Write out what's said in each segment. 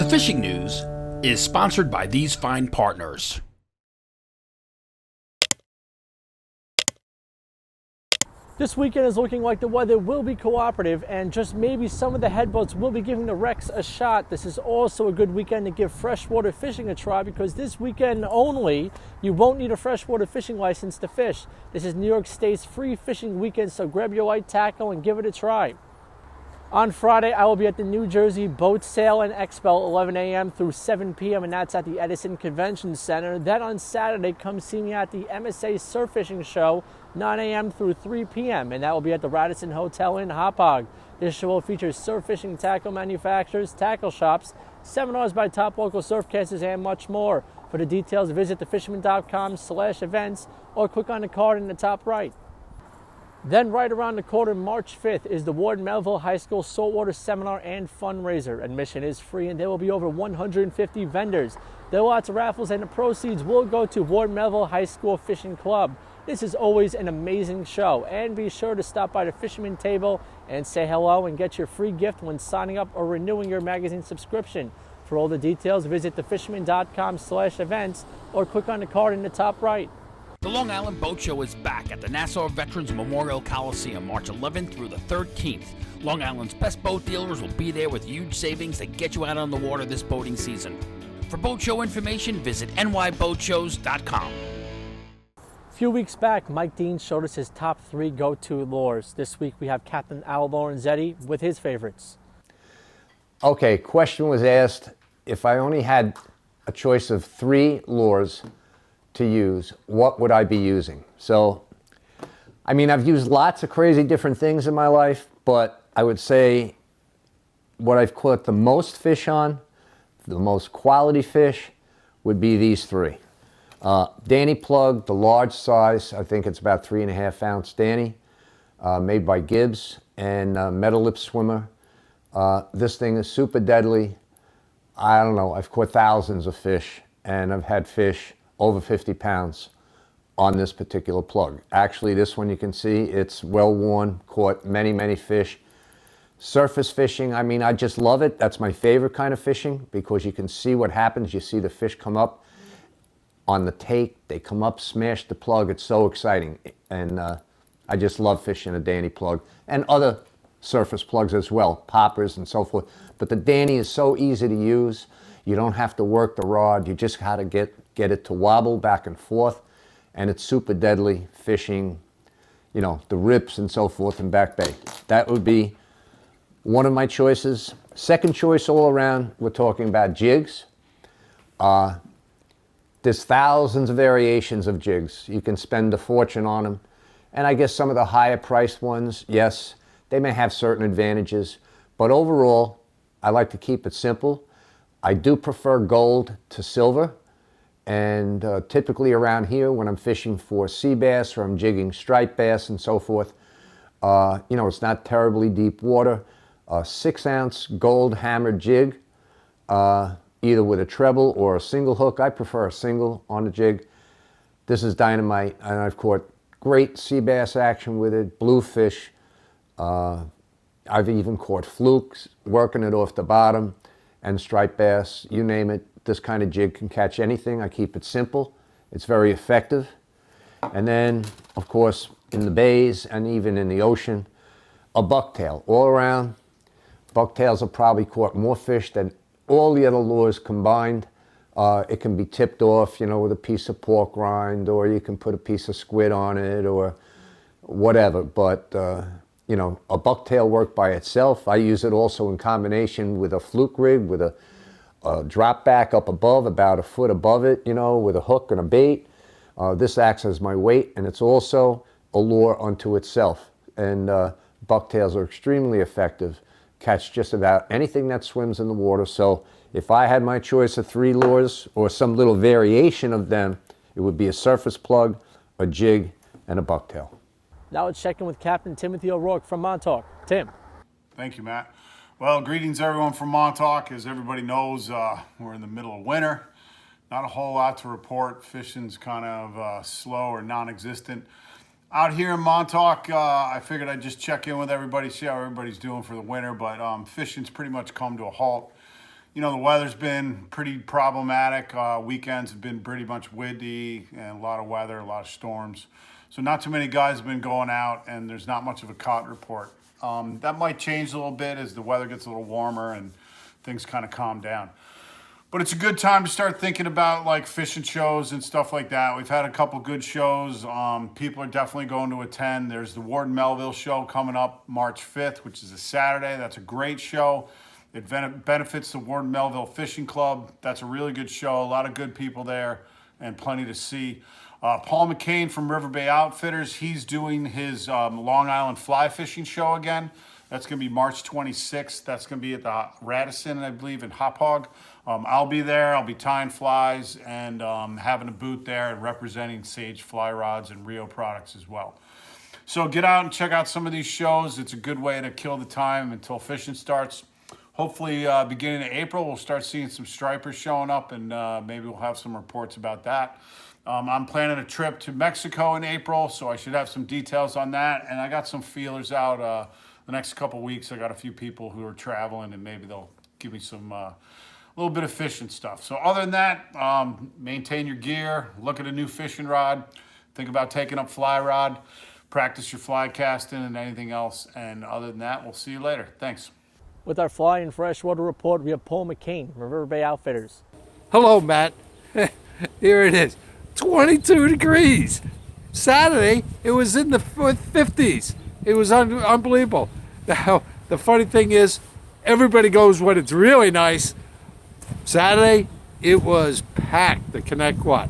The fishing news is sponsored by these fine partners. This weekend is looking like the weather will be cooperative and just maybe some of the headboats will be giving the wrecks a shot. This is also a good weekend to give freshwater fishing a try because this weekend only, you won't need a freshwater fishing license to fish. This is New York State's free fishing weekend, so grab your light tackle and give it a try. On Friday, I will be at the New Jersey Boat Sale and Expo 11 a.m. through 7 p.m. and that's at the Edison Convention Center. Then on Saturday, come see me at the MSA Surf Fishing Show 9 a.m. through 3 p.m. and that will be at the Radisson Hotel in Hauppauge. This show will feature surf fishing tackle manufacturers, tackle shops, seminars by top local surfcasters, and much more. For the details, visit thefisherman.com/events or click on the card in the top right. Then right around the corner, March 5th, is the Ward Melville High School Saltwater Seminar and Fundraiser. Admission is free and there will be over 150 vendors. There are lots of raffles and the proceeds will go to Ward Melville High School Fishing Club. This is always an amazing show, and be sure to stop by the Fisherman table and say hello and get your free gift when signing up or renewing your magazine subscription. For all the details, visit thefisherman.com/events or click on the card in the top right. The Long Island Boat Show is back at the Nassau Veterans Memorial Coliseum, March 11th through the 13th. Long Island's best boat dealers will be there with huge savings to get you out on the water this boating season. For boat show information, visit nyboatshows.com. A few weeks back, Mike Dean showed us his top 3 go-to lures. This week we have Captain Al Lorenzetti with his favorites. Okay, question was asked, if I only had a choice of 3 lures to use, what would I be using? So, I mean, I've used lots of crazy different things in my life, but I would say what I've caught the most fish on, the most quality fish, would be these 3. Danny plug, the large size, I think it's about 3.5 ounce Danny, made by Gibbs, and metal lip swimmer. This thing is super deadly. I don't know, I've caught thousands of fish, and I've had fish over 50 pounds on this particular plug. Actually, this one you can see, it's well worn, caught many, many fish. Surface fishing, I mean, I just love it. That's my favorite kind of fishing because you can see what happens. You see the fish come up on the take, they come up, smash the plug. It's so exciting. And I just love fishing a Danny plug and other surface plugs as well, poppers and so forth. But the Danny is so easy to use. You don't have to work the rod. You just got to get it to wobble back and forth, and it's super deadly fishing, you know, the rips and so forth in Back Bay. That would be one of my choices. Second choice all around, we're talking about jigs. There's thousands of variations of jigs. You can spend a fortune on them. And I guess some of the higher priced ones, yes, they may have certain advantages, but overall, I like to keep it simple. I do prefer gold to silver. And typically around here when I'm fishing for sea bass or I'm jigging striped bass and so forth, you know, it's not terribly deep water. A 6 ounce gold hammered jig, either with a treble or a single hook. I prefer a single on the jig. This is dynamite, and I've caught great sea bass action with it, bluefish. I've even caught flukes, working it off the bottom, and striped bass, you name it. This kind of jig can catch anything. I keep it simple. It's very effective. And then, of course, in the bays and even in the ocean, a bucktail. All around, bucktails have probably caught more fish than all the other lures combined. It can be tipped off, you know, with a piece of pork rind, or you can put a piece of squid on it, or whatever. But, you know, a bucktail worked by itself. I use it also in combination with a fluke rig, with a drop back up above, about a foot above it, you know, with a hook and a bait. This acts as my weight, and it's also a lure unto itself. And bucktails are extremely effective. Catch just about anything that swims in the water. So if I had my choice of 3 lures or some little variation of them, it would be a surface plug, a jig, and a bucktail. Now let's check in with Captain Timothy O'Rourke from Montauk. Tim. Thank you, Matt. Well, greetings everyone from Montauk. As everybody knows, we're in the middle of winter. Not a whole lot to report. Fishing's kind of slow or non-existent. Out here in Montauk, I figured I'd just check in with everybody, see how everybody's doing for the winter, but fishing's pretty much come to a halt. the weather's been pretty problematic. Weekends have been pretty much windy and a lot of weather, a lot of storms. So not too many guys have been going out, and there's not much of a caught report. That might change a little bit as the weather gets a little warmer and things kind of calm down. But it's a good time to start thinking about like fishing shows and stuff like that. We've had a couple good shows. People are definitely going to attend. There's the Warden Melville show coming up March 5th, which is a Saturday. That's a great show. It benefits the Warden Melville Fishing Club. That's a really good show. A lot of good people there and plenty to see. Paul McCain from River Bay Outfitters, he's doing his Long Island fly fishing show again. That's going to be March 26th. That's going to be at the Radisson, I believe, in Hauppauge. I'll be there. I'll be tying flies and having a booth there and representing Sage fly rods and Rio products as well. So get out and check out some of these shows. It's a good way to kill the time until fishing starts. Hopefully, beginning of April, we'll start seeing some stripers showing up, and maybe we'll have some reports about that. I'm planning a trip to Mexico in April, so I should have some details on that. And I got some feelers out the next couple weeks. I got a few people who are traveling, and maybe they'll give me some little bit of fishing stuff. So other than that, maintain your gear, look at a new fishing rod, think about taking up fly rod, practice your fly casting and anything else. And other than that, we'll see you later. Thanks. With our fly and freshwater report, we have Paul McCain from River Bay Outfitters. Hello, Matt. Here it is. 22 degrees. Saturday, it was in the 50s. It was unbelievable. Now, the funny thing is, everybody goes when it's really nice. Saturday, it was packed, the Connecticut,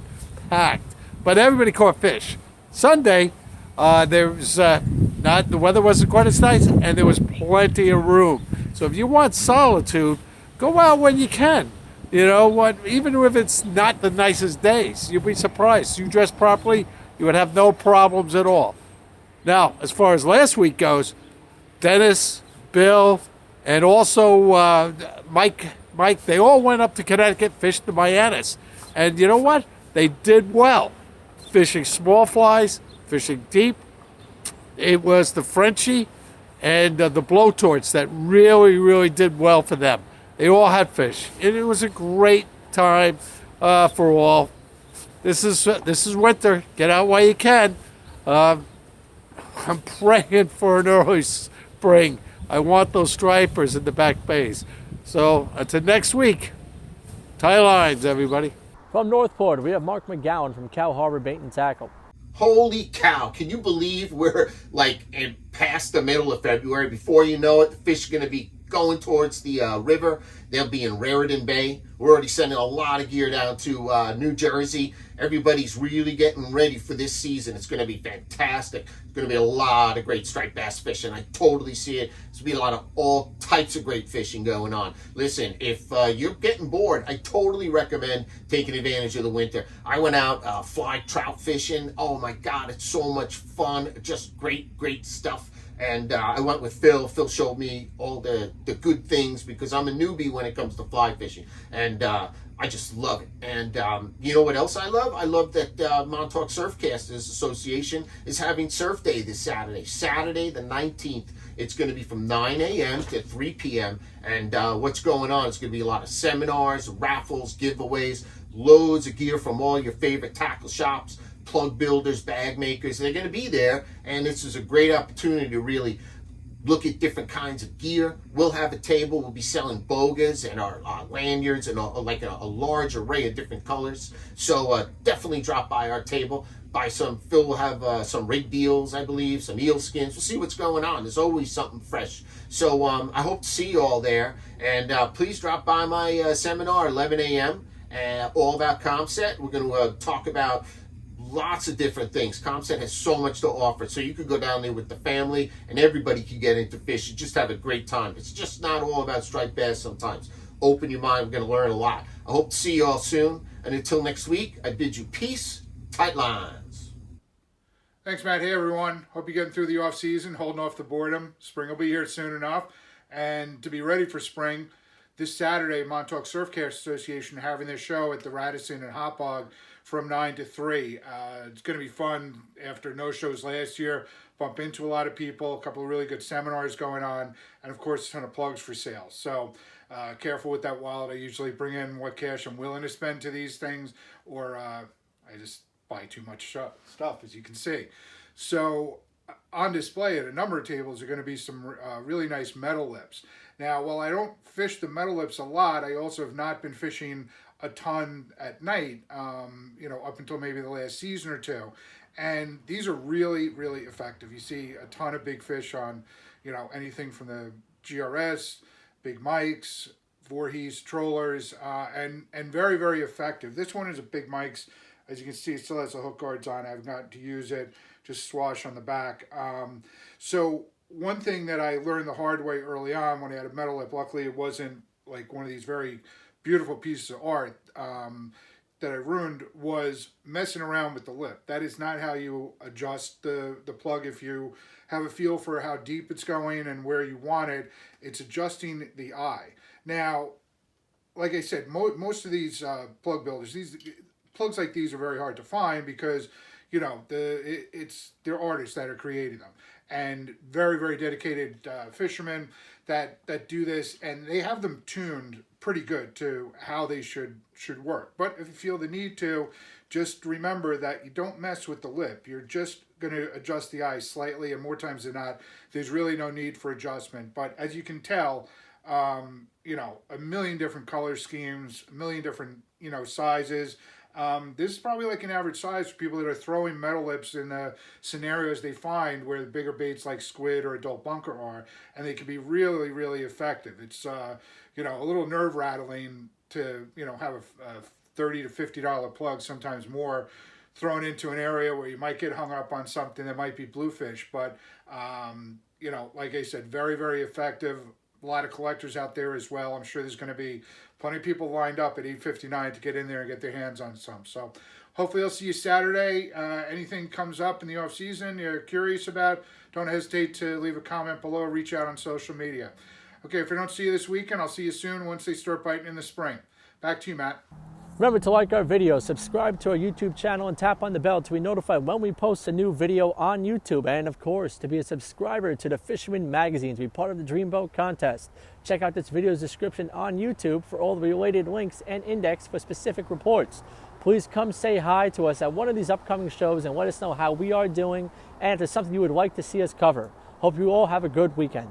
packed. But everybody caught fish. Sunday, there was the weather wasn't quite as nice, and there was plenty of room. So if you want solitude, go out when you can. You know what? Even if it's not the nicest days, you'll be surprised. You dress properly, you would have no problems at all. Now, as far as last week goes, Dennis, Bill, and also Mike, they all went up to Connecticut, fished the Miamis. And you know what? They did well. Fishing small flies, fishing deep. It was the Frenchie and the blowtorch that really, really did well for them. They all had fish, and it was a great time for all. This is winter. Get out while you can. I'm praying for an early spring. I want those stripers in the back bays. So until next week, tie lines, everybody. From Northport, we have Mark McGowan from Cow Harbor Bait and Tackle. Holy cow, can you believe we're past the middle of February? Before you know it, the fish are going to be going towards the river. They'll be in Raritan Bay. We're already sending a lot of gear down to New Jersey. Everybody's really getting ready for this season. It's going to be fantastic. It's going to be a lot of great striped bass fishing. I totally see it. There's going to be a lot of all types of great fishing going on. Listen, if you're getting bored, I totally recommend taking advantage of the winter. I went out fly trout fishing. Oh my God, it's so much fun. Just great stuff. And I went with Phil. Phil showed me all the good things because I'm a newbie when it comes to fly fishing. And I just love it. And you know what else I love? I love that Montauk Surfcasters Association is having Surf Day this Saturday. Saturday the 19th. It's going to be from 9 a.m. to 3 p.m. And what's going on? It's going to be a lot of seminars, raffles, giveaways, loads of gear from all your favorite tackle shops, plug builders, bag makers. They're going to be there, and this is a great opportunity to really look at different kinds of gear. We'll have a table. We'll be selling bogas and our lanyards and a large array of different colors. So definitely drop by our table. Buy some. Phil will have some rig deals, I believe, some eel skins. We'll see what's going on. There's always something fresh. So I hope to see you all there. And please drop by my seminar, 11 a.m., all about ComSet. We're going to talk about lots of different things. ComSet has so much to offer, so you could go down there with the family and everybody can get into fishing. Just have a great time. It's just not all about striped bass sometimes. Open your mind. We're going to learn a lot. I hope to see you all soon. And until next week, I bid you peace, tight lines. Thanks, Matt. Hey, everyone. Hope you're getting through the off season, holding off the boredom. Spring will be here soon enough. And to be ready for spring, this Saturday, Montauk Surfcare Association having their show at the Radisson and Hauppauge from 9 to 3. It's going to be fun after no shows last year. Bump into a lot of people, a couple of really good seminars going on, and of course a ton of plugs for sale. So careful with that wallet. I usually bring in what cash I'm willing to spend to these things, or I just buy too much stuff, as you can see. So on display at a number of tables are going to be some really nice metal lips. Now, while I don't fish the metal lips a lot, I also have not been fishing a ton at night, up until maybe the last season or two. And these are really, really effective. You see a ton of big fish on, anything from the GRS, big mics, Voorhees, trollers, and very, very effective. This one is a big mics. As you can see, it still has the hook guards on. I've gotten to use it, just swash on the back. So one thing that I learned the hard way early on when I had a metal lip, luckily it wasn't like one of these very beautiful pieces of art that I ruined, was messing around with the lip. That is not how you adjust the plug. If you have a feel for how deep it's going and where you want it, it's adjusting the eye. Now, like I said, most of these plug builders, plugs like these are very hard to find because, they're artists that are creating them, and very, very dedicated fishermen that do this, and they have them tuned pretty good to how they should work. But if you feel the need to, just remember that you don't mess with the lip. You're just going to adjust the eye slightly, and more times than not, there's really no need for adjustment. But as you can tell, a million different color schemes, a million different, sizes. This is probably like an average size for people that are throwing metal lips in the scenarios they find where the bigger baits like squid or adult bunker are, and they can be really, really effective. It's, a little nerve rattling to, have a $30 to $50 plug, sometimes more, thrown into an area where you might get hung up on something that might be bluefish. But, like I said, very, very effective. A lot of collectors out there as well. I'm sure there's going to be plenty of people lined up at 8:59 to get in there and get their hands on some. So hopefully I'll see you Saturday. Anything comes up in the off season you're curious about, don't hesitate to leave a comment below, reach out on social media. Okay, if I don't see you this weekend, I'll see you soon once they start biting in the spring. Back to you, Matt. Remember to like our video, subscribe to our YouTube channel, and tap on the bell to be notified when we post a new video on YouTube. And of course, to be a subscriber to the Fisherman magazine, to be part of the Dreamboat contest. Check out this video's description on YouTube for all the related links and index for specific reports. Please come say hi to us at one of these upcoming shows and let us know how we are doing and if there's something you would like to see us cover. Hope you all have a good weekend.